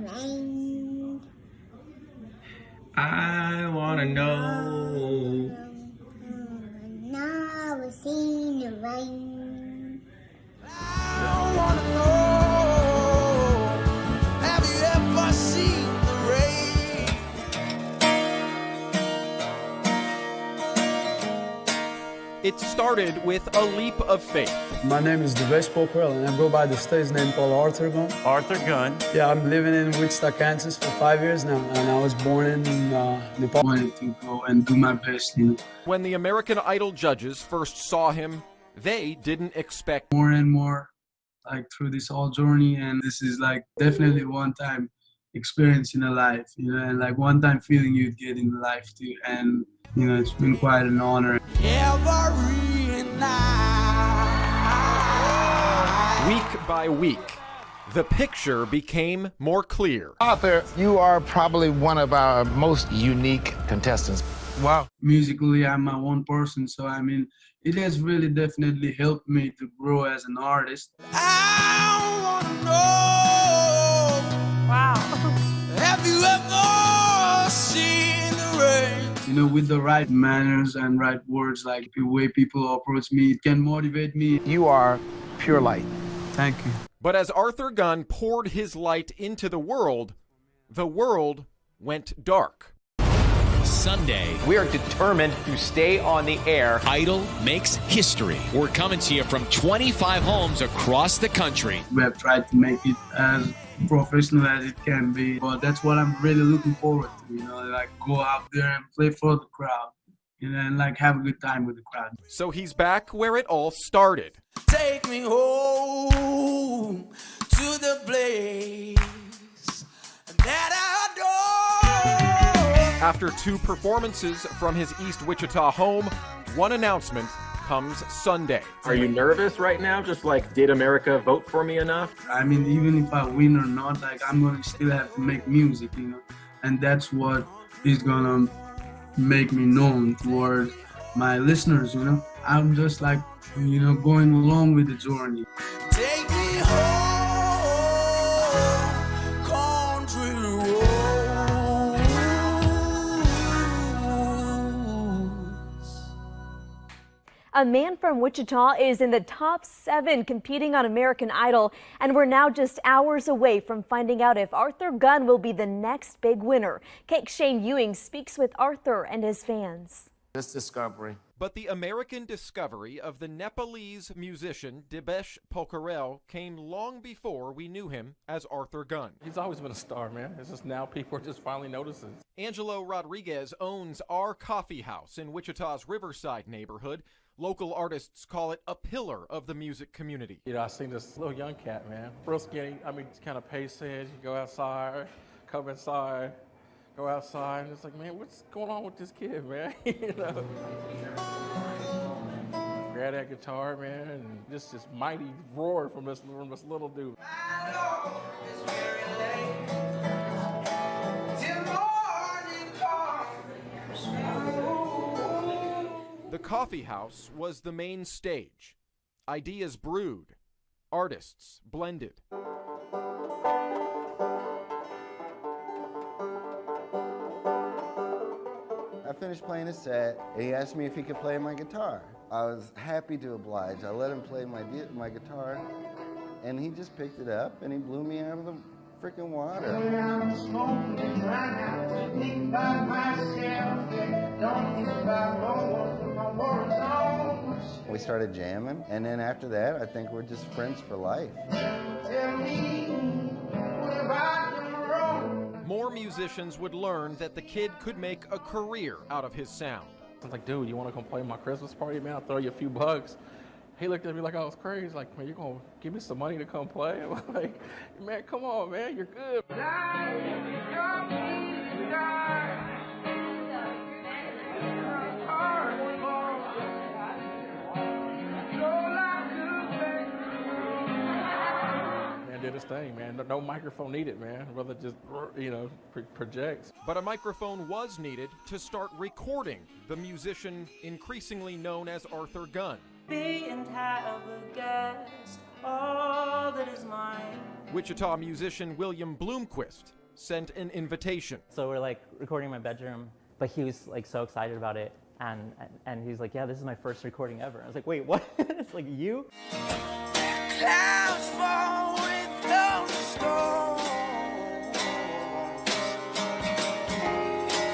rain. I wanna know. Never seen the rain. I wanna know, have you ever seen the rain? It started with a leap of faith. My name is Devesh Pokrel, and I go by the stage name called Arthur Gunn. Arthur Gunn. Yeah, I'm living in Wichita, Kansas for 5 years now, and I was born in Nepal. I wanted to go and do my best, When the American Idol judges first saw him, they didn't expect more and more, like through this whole journey, and this is like definitely one-time experience in a life, and like one-time feeling you'd get in life too, and it's been quite an honor. Every night. week by week, the picture became more clear. Arthur, you are probably one of our most unique contestants. Wow. Musically, I'm my own person, so it has really definitely helped me to grow as an artist. I wanna know. Wow. Have you ever seen the rain? With the right manners and right words, like the way people approach me, it can motivate me. You are pure light. Thank you. But as Arthur Gunn poured his light into the world went dark. Sunday, we are determined to stay on the air. Idol makes history. We're coming to you from 25 homes across the country. We have tried to make it as professional as it can be, but that's what I'm really looking forward to, like go out there and play for the crowd, and like have a good time with the crowd. So he's back where it all started. Take me home to the place that I adore. After 2 performances from his East Wichita home, one announcement comes Sunday. Are you nervous right now? Just like, did America vote for me enough? Even if I win or not, like I'm gonna still have to make music, and that's what is gonna make me known towards my listeners, I'm just like, going along with the journey. Take me home, country roads. A man from Wichita is in the top 7 competing on American Idol, and we're now just hours away from finding out if Arthur Gunn will be the next big winner. Cake Shane Ewing speaks with Arthur and his fans. This discovery. But the American discovery of the Nepalese musician Devesh Pokrel came long before we knew him as Arthur Gunn. He's always been a star, man. It's just now people are just finally noticing. Angelo Rodriguez owns Our Coffee House in Wichita's Riverside neighborhood. Local artists call it a pillar of the music community. I seen this little young cat, man. Real skinny. It's kind of pace-head. You go outside, come inside, go outside. And it's like, man, what's going on with this kid, man? Grab that guitar, man, and just this mighty roar from this little dude. I know it's very late. Till morning comes. The coffee house was the main stage. Ideas brewed, artists blended. I finished playing his set, and he asked me if he could play my guitar. I was happy to oblige. I let him play my guitar, and he just picked it up, and he blew me out of the freaking water. We started jamming, and then after that, I think we're just friends for life. More musicians would learn that the kid could make a career out of his sound. I was like, dude, you want to come play my Christmas party, man? I'll throw you a few bucks. He looked at me like I was crazy. Like, man, you're going to give me some money to come play? I'm like, man, come on, man, you're good. Man did his thing, man. No microphone needed, man. Rather just, projects. But a microphone was needed to start recording the musician increasingly known as Arthur Gunn. Being high of a gust, all that is mine. Wichita musician William Bloomquist sent an invitation. So we're like recording in my bedroom, but he was like so excited about it. And he's like, yeah, this is my first recording ever. I was like, wait, what? It's like you? Clouds fall without a storm.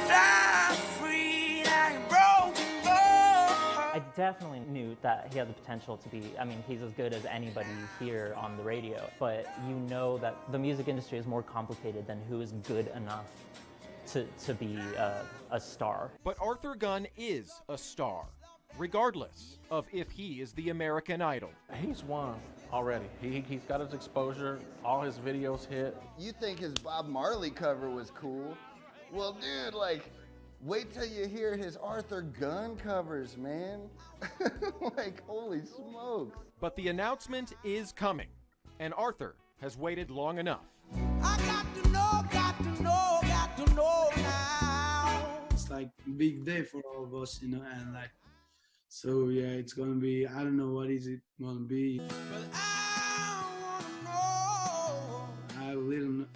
Fly free like a broken bow. I definitely knew that he had the potential to be, I mean, he's as good as anybody you hear on the radio. But you know that the music industry is more complicated than who is good enough to be a star. But Arthur Gunn is a star, regardless of if he is the American Idol. He's won already. He's got his exposure, all his videos hit. You think his Bob Marley cover was cool? Well, dude, like, wait till you hear his Arthur Gunn covers, man. Like, holy smokes. But the announcement is coming, and Arthur has waited long enough. I got to know, got to know, got to know now. It's like a big day for all of us, you know, and like, so yeah, it's gonna be, I don't know what is it gonna be. But I wanna know. I have a little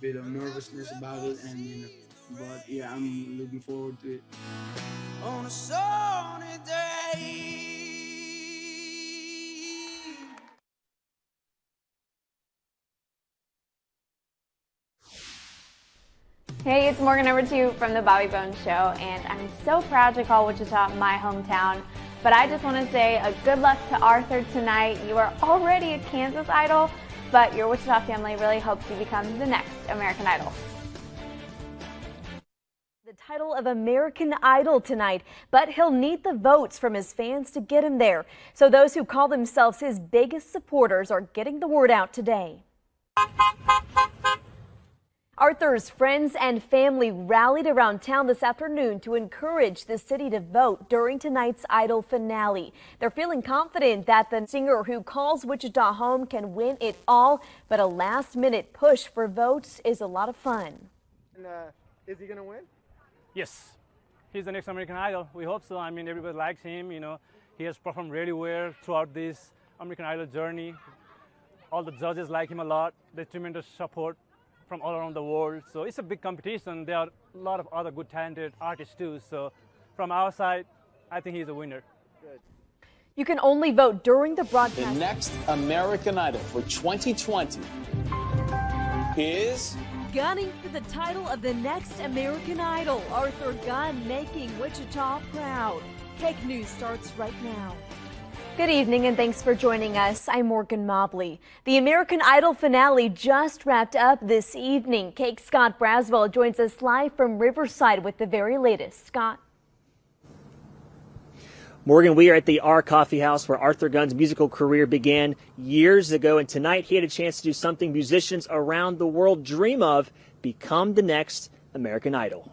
bit of nervousness about it, and you know, but yeah, I'm looking forward to it. On a sunny day. Hey, it's Morgan number 2 from the Bobby Bones Show, and I'm so proud to call Wichita my hometown. But I just want to say a good luck to Arthur tonight. You are already a Kansas Idol, but your Wichita family really hopes you become the next American Idol. The title of American Idol tonight, but he'll need the votes from his fans to get him there. So those who call themselves his biggest supporters are getting the word out today. Arthur's friends and family rallied around town this afternoon to encourage the city to vote during tonight's Idol finale. They're feeling confident that the singer who calls Wichita home can win it all, but a last-minute push for votes is a lot of fun. And, is he going to win? Yes, he's the next American Idol. We hope so. I mean, everybody likes him, you know. He has performed really well throughout this American Idol journey. All the judges like him a lot. There's tremendous support from all around the world. So it's a big competition. There are a lot of other good talented artists too. So from our side, I think he's a winner. Good. You can only vote during the broadcast. The next American Idol for 2020 is... Gunning for the title of the next American Idol, Arthur Gunn making Wichita proud. Cake News starts right now. Good evening and thanks for joining us. I'm Morgan Mobley. The American Idol finale just wrapped up this evening. Cake Scott Braswell joins us live from Riverside with the very latest. Scott. Morgan, we are at the R Coffee House where Arthur Gunn's musical career began years ago, and tonight he had a chance to do something musicians around the world dream of, become the next American Idol.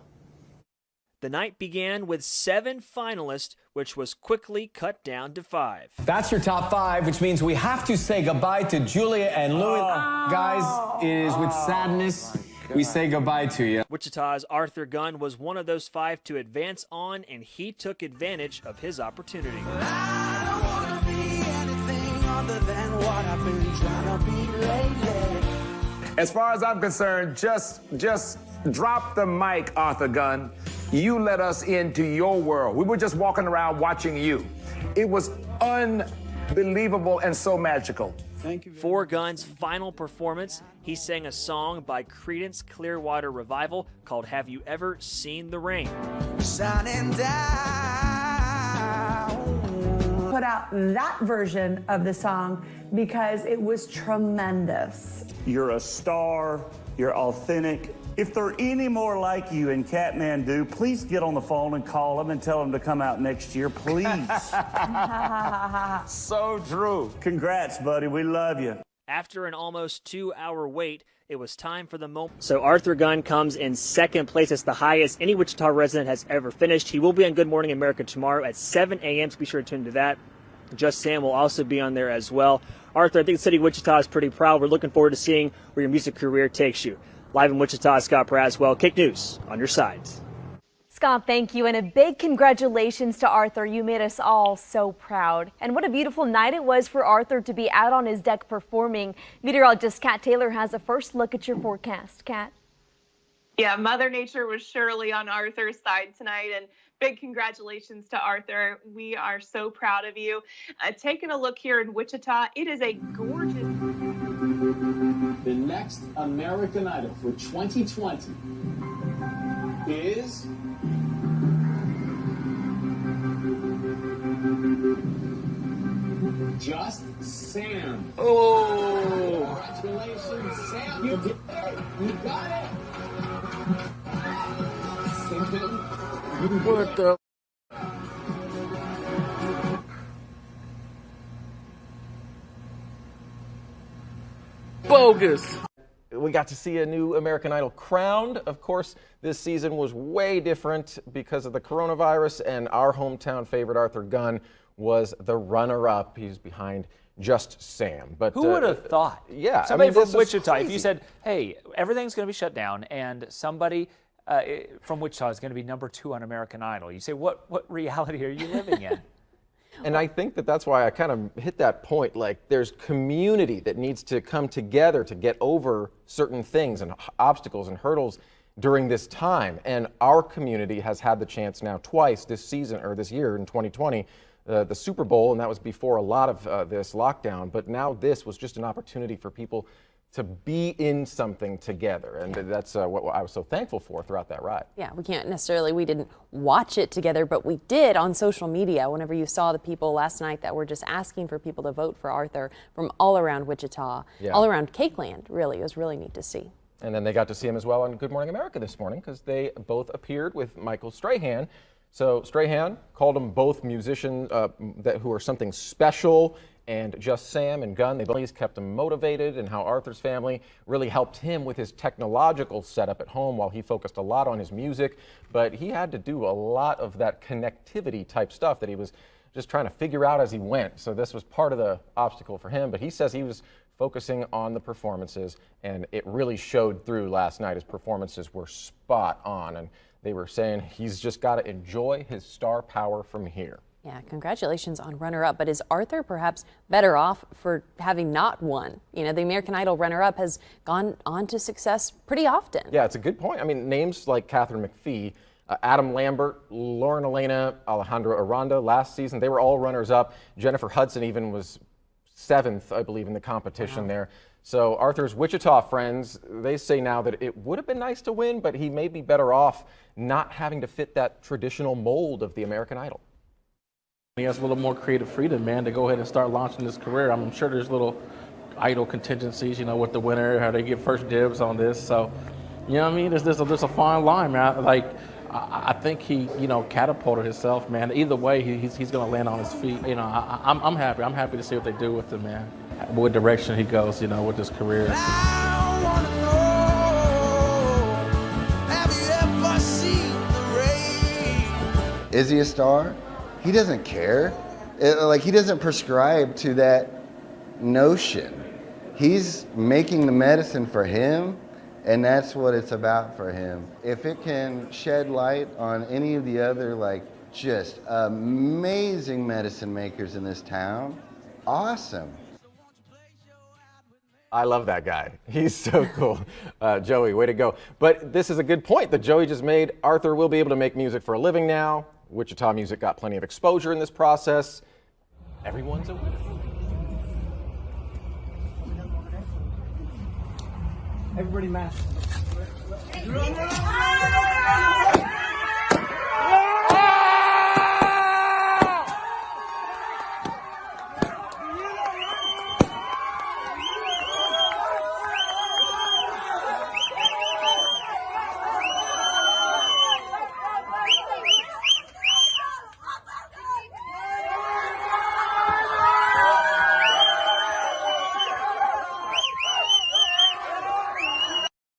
The night began with 7 finalists, which was quickly cut down to 5. That's your top 5, which means we have to say goodbye to Julia and Louis. Guys, it is with sadness we say goodbye to you. Wichita's Arthur Gunn was one of those 5 to advance on, and he took advantage of his opportunity. I don't wanna be anything other than what I've been trying to be lately. As far as I'm concerned, just drop the mic, Arthur Gunn. You let us into your world. We were just walking around watching you. It was unbelievable and so magical. Thank you. For Gunn's final performance, he sang a song by Creedence Clearwater Revival called Have You Ever Seen the Rain? Shining down. Put out that version of the song because it was tremendous. You're a star, you're authentic. If there are any more like you in Kathmandu, please get on the phone and call them and tell them to come out next year, please. So true. Congrats, buddy. We love you. After an almost 2-hour wait, it was time for the moment. So Arthur Gunn comes in second place. It's the highest any Wichita resident has ever finished. He will be on Good Morning America tomorrow at 7 a.m., so be sure to tune to that. Just Sam will also be on there as well. Arthur, I think the city of Wichita is pretty proud. We're looking forward to seeing where your music career takes you. Live in Wichita, Scott Braswell, Cake News, on your sides. Scott, thank you, and a big congratulations to Arthur. You made us all so proud. And what a beautiful night it was for Arthur to be out on his deck performing. Meteorologist Kat Taylor has a first look at your forecast. Kat? Yeah, Mother Nature was surely on Arthur's side tonight, and big congratulations to Arthur. We are so proud of you. Taking a look here in Wichita, it is a gorgeous... The next American Idol for 2020 is Just Sam. Oh! Congratulations, Sam. You did it. You got it. What the? Bogus. We got to see a new American Idol crowned. Of course, this season was way different because of the coronavirus, and our hometown favorite, Arthur Gunn, was the runner-up. He's behind Just Sam. But who would have thought? Yeah, Somebody this from is Wichita. crazy. If you said, "Hey, everything's going to be shut down," and somebody from Wichita is going to be #2 on American Idol, you say, "What reality are you living in?" And I think that that's why I kind of hit that point. Like, there's community that needs to come together to get over certain things and obstacles and hurdles during this time. And our community has had the chance now twice this season, or this year in 2020, the Super Bowl, and that was before a lot of this lockdown. But now this was just an opportunity for people to be in something together. And that's what I was so thankful for throughout that ride. Yeah, we didn't watch it together, but we did on social media. Whenever you saw the people last night that were just asking for people to vote for Arthur from all around Wichita, all around Cakeland, really. It was really neat to see. And then they got to see him as well on Good Morning America this morning, because they both appeared with Michael Strahan. So Strahan called them both musicians who are something special, and Just Sam and Gunn, they both kept him motivated, and how Arthur's family really helped him with his technological setup at home while he focused a lot on his music. But he had to do a lot of that connectivity type stuff that he was just trying to figure out as he went. So this was part of the obstacle for him, but he says he was focusing on the performances, and it really showed through last night. His performances were spot on, and they were saying he's just got to enjoy his star power from here. Yeah, congratulations on runner-up. But is Arthur perhaps better off for having not won? You know, the American Idol runner-up has gone on to success pretty often. Yeah, it's a good point. I mean, names like Catherine McPhee, Adam Lambert, Lauren Elena, Alejandro Aranda last season, they were all runners-up. Jennifer Hudson even was 7th, I believe, in the competition there. So Arthur's Wichita friends, they say now that it would have been nice to win, but he may be better off not having to fit that traditional mold of the American Idol. He has a little more creative freedom, man, to go ahead and start launching his career. I'm sure there's little idol contingencies, you know, with the winner, how they get first dibs on this. So, you know what I mean? There's a fine line, man. Like, I think he, you know, catapulted himself, man. Either way, he's going to land on his feet. You know, I'm happy. I'm happy to see what they do with him, man. What direction he goes, you know, with his career. Is he a star? He doesn't care. He doesn't prescribe to that notion. He's making the medicine for him, and that's what it's about for him. If it can shed light on any of the other, just amazing medicine makers in this town, awesome. I love that guy. He's so cool. Joey, way to go. But this is a good point that Joey just made. Arthur will be able to make music for a living now. Wichita music got plenty of exposure in this process. Everyone's a winner. Everybody mask.